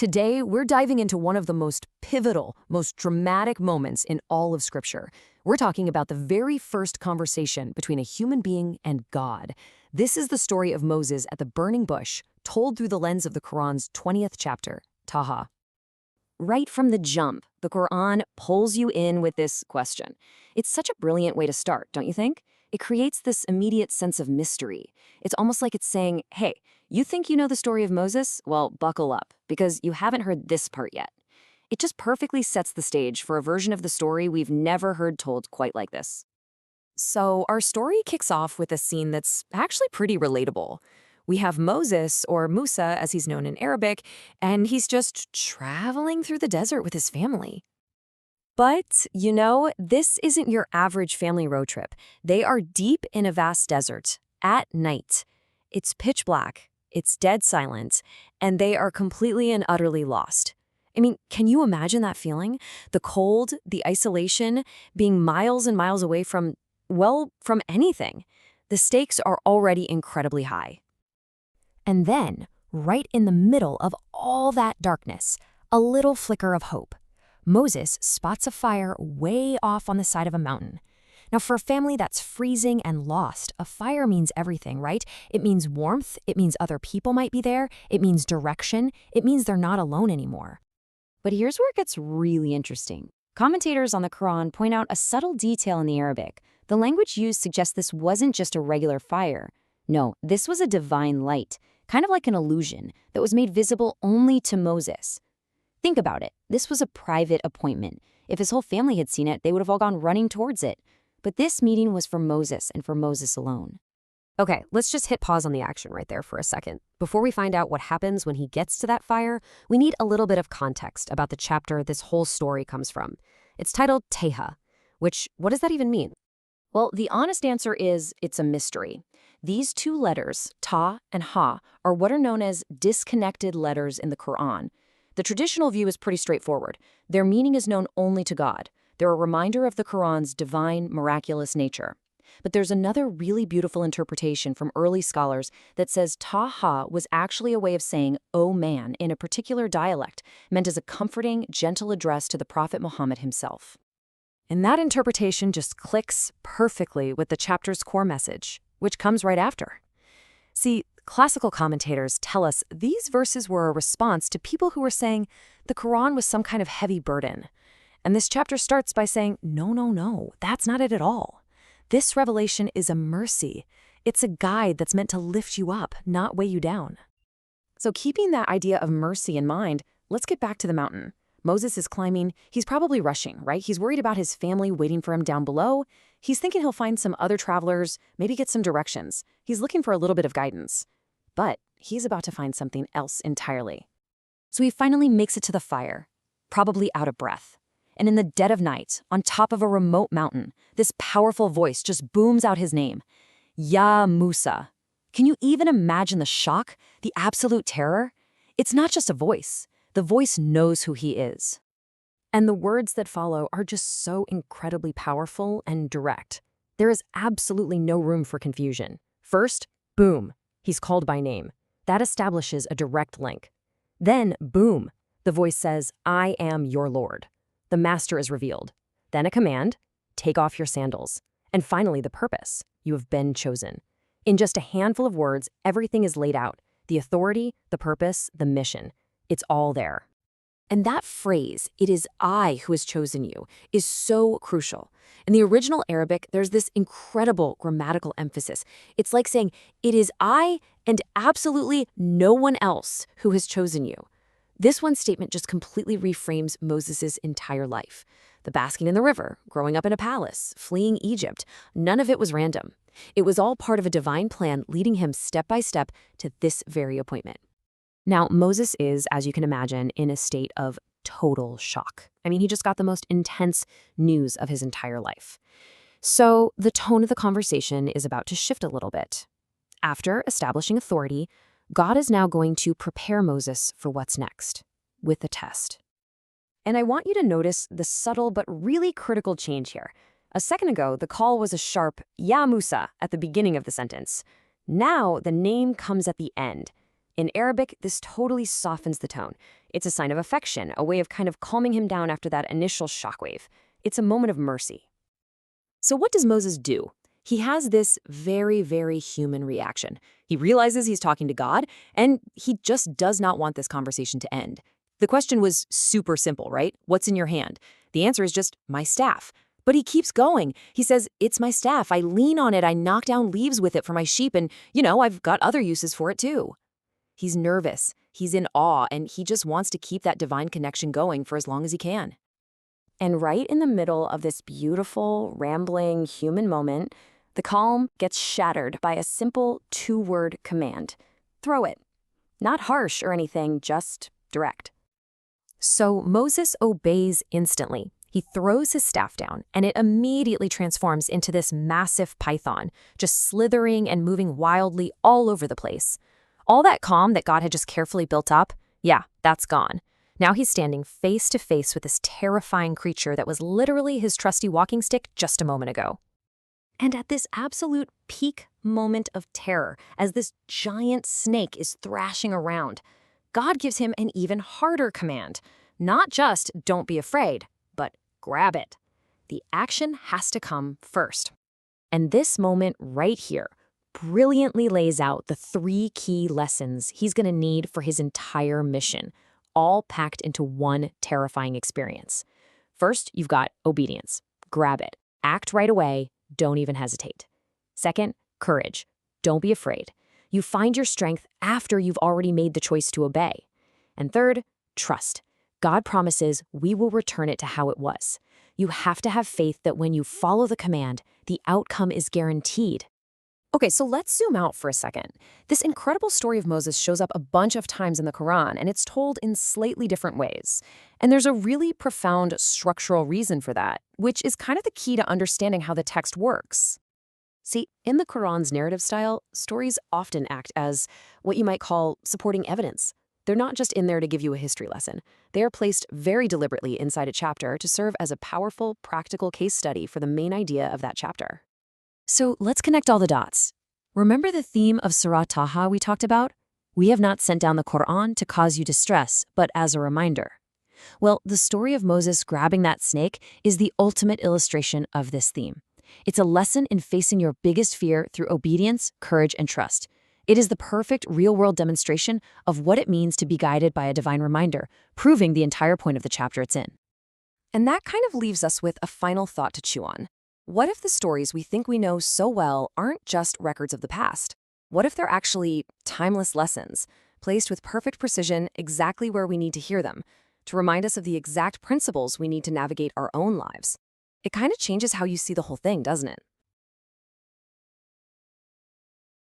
Today, we're diving into one of the most pivotal, most dramatic moments in all of Scripture. We're talking about the very first conversation between a human being and God. This is the story of Moses at the burning bush, told through the lens of the Qur'an's 20th chapter, Taha. Right from the jump, the Qur'an pulls you in with this question. It's such a brilliant way to start, don't you think? It creates this immediate sense of mystery. It's almost like it's saying, hey, you think you know the story of Moses? Well, buckle up, because you haven't heard this part yet. It just perfectly sets the stage for a version of the story we've never heard told quite like this. So our story kicks off with a scene that's actually pretty relatable. We have Moses, or Musa as he's known in Arabic, and he's just traveling through the desert with his family. But, this isn't your average family road trip. They are deep in a vast desert, at night. It's pitch black, it's dead silent, and they are completely and utterly lost. I mean, can you imagine that feeling? The cold, the isolation, being miles and miles away from anything. The stakes are already incredibly high. And then, right in the middle of all that darkness, a little flicker of hope. Moses spots a fire way off on the side of a mountain. Now, for a family that's freezing and lost, a fire means everything, right? It means warmth, it means other people might be there, it means direction, it means they're not alone anymore. But here's where it gets really interesting. Commentators on the Qur'an point out a subtle detail in the Arabic. The language used suggests this wasn't just a regular fire. No, this was a divine light, kind of like an illusion, that was made visible only to Moses. Think about it. This was a private appointment. If his whole family had seen it, they would have all gone running towards it. But this meeting was for Moses and for Moses alone. Okay, let's just hit pause on the action right there for a second. Before we find out what happens when he gets to that fire, we need a little bit of context about the chapter this whole story comes from. It's titled Taha, which, what does that even mean? Well, the honest answer is it's a mystery. These two letters, Ta and Ha, are what are known as disconnected letters in the Qur'an. The traditional view is pretty straightforward. Their meaning is known only to God. They're a reminder of the Qur'an's divine, miraculous nature. But there's another really beautiful interpretation from early scholars that says Taha was actually a way of saying, "O man," in a particular dialect, meant as a comforting, gentle address to the Prophet Muhammad himself. And that interpretation just clicks perfectly with the chapter's core message, which comes right after. See, classical commentators tell us these verses were a response to people who were saying the Qur'an was some kind of heavy burden. And this chapter starts by saying, no, that's not it at all. This revelation is a mercy. It's a guide that's meant to lift you up, not weigh you down. So keeping that idea of mercy in mind, let's get back to the mountain. Moses is climbing. He's probably rushing, right? He's worried about his family waiting for him down below. He's thinking he'll find some other travelers, maybe get some directions. He's looking for a little bit of guidance. But he's about to find something else entirely. So he finally makes it to the fire, probably out of breath. And in the dead of night, on top of a remote mountain, this powerful voice just booms out his name. Ya Musa. Can you even imagine the shock, the absolute terror? It's not just a voice. The voice knows who he is. And the words that follow are just so incredibly powerful and direct. There is absolutely no room for confusion. First, boom, he's called by name. That establishes a direct link. Then, boom, the voice says, I am your Lord. The master is revealed. Then a command, take off your sandals. And finally, the purpose, you have been chosen. In just a handful of words, everything is laid out. The authority, the purpose, the mission. It's all there. And that phrase, it is I who has chosen you, is so crucial. In the original Arabic, there's this incredible grammatical emphasis. It's like saying, it is I and absolutely no one else who has chosen you. This one statement just completely reframes Moses' entire life. The basking in the river, growing up in a palace, fleeing Egypt, none of it was random. It was all part of a divine plan leading him step by step to this very appointment. Now, Moses is, as you can imagine, in a state of total shock. I mean, he just got the most intense news of his entire life. So the tone of the conversation is about to shift a little bit. After establishing authority, God is now going to prepare Moses for what's next, with a test. And I want you to notice the subtle but really critical change here. A second ago, the call was a sharp, Ya Musa, at the beginning of the sentence. Now, the name comes at the end. In Arabic, this totally softens the tone. It's a sign of affection, a way of kind of calming him down after that initial shockwave. It's a moment of mercy. So what does Moses do? He has this very, very human reaction. He realizes he's talking to God, and he just does not want this conversation to end. The question was super simple, right? What's in your hand? The answer is just, my staff. But he keeps going. He says, it's my staff. I lean on it. I knock down leaves with it for my sheep, and, I've got other uses for it too. He's nervous. He's in awe, and he just wants to keep that divine connection going for as long as he can. And right in the middle of this beautiful, rambling human moment, the calm gets shattered by a simple two-word command. Throw it. Not harsh or anything, just direct. So Moses obeys instantly. He throws his staff down, and it immediately transforms into this massive python, just slithering and moving wildly all over the place. All that calm that God had just carefully built up, yeah, that's gone. Now he's standing face to face with this terrifying creature that was literally his trusty walking stick just a moment ago. And at this absolute peak moment of terror, as this giant snake is thrashing around, God gives him an even harder command. Not just, don't be afraid, but grab it. The action has to come first. And this moment right here brilliantly lays out the 3 key lessons he's going to need for his entire mission, all packed into one terrifying experience. First, you've got obedience. Grab it. Act right away. Don't even hesitate. Second, courage. Don't be afraid. You find your strength after you've already made the choice to obey. And third, trust. God promises we will return it to how it was. You have to have faith that when you follow the command, the outcome is guaranteed. Okay, so let's zoom out for a second. This incredible story of Moses shows up a bunch of times in the Qur'an, and it's told in slightly different ways. And there's a really profound structural reason for that, which is kind of the key to understanding how the text works. See, in the Qur'an's narrative style, stories often act as what you might call supporting evidence. They're not just in there to give you a history lesson. They are placed very deliberately inside a chapter to serve as a powerful, practical case study for the main idea of that chapter. So let's connect all the dots. Remember the theme of Surah Ta-Ha we talked about? We have not sent down the Qur'an to cause you distress, but as a reminder. Well, the story of Moses grabbing that snake is the ultimate illustration of this theme. It's a lesson in facing your biggest fear through obedience, courage, and trust. It is the perfect real-world demonstration of what it means to be guided by a divine reminder, proving the entire point of the chapter it's in. And that kind of leaves us with a final thought to chew on. What if the stories we think we know so well aren't just records of the past? What if they're actually timeless lessons, placed with perfect precision exactly where we need to hear them, to remind us of the exact principles we need to navigate our own lives? It kind of changes how you see the whole thing, doesn't it?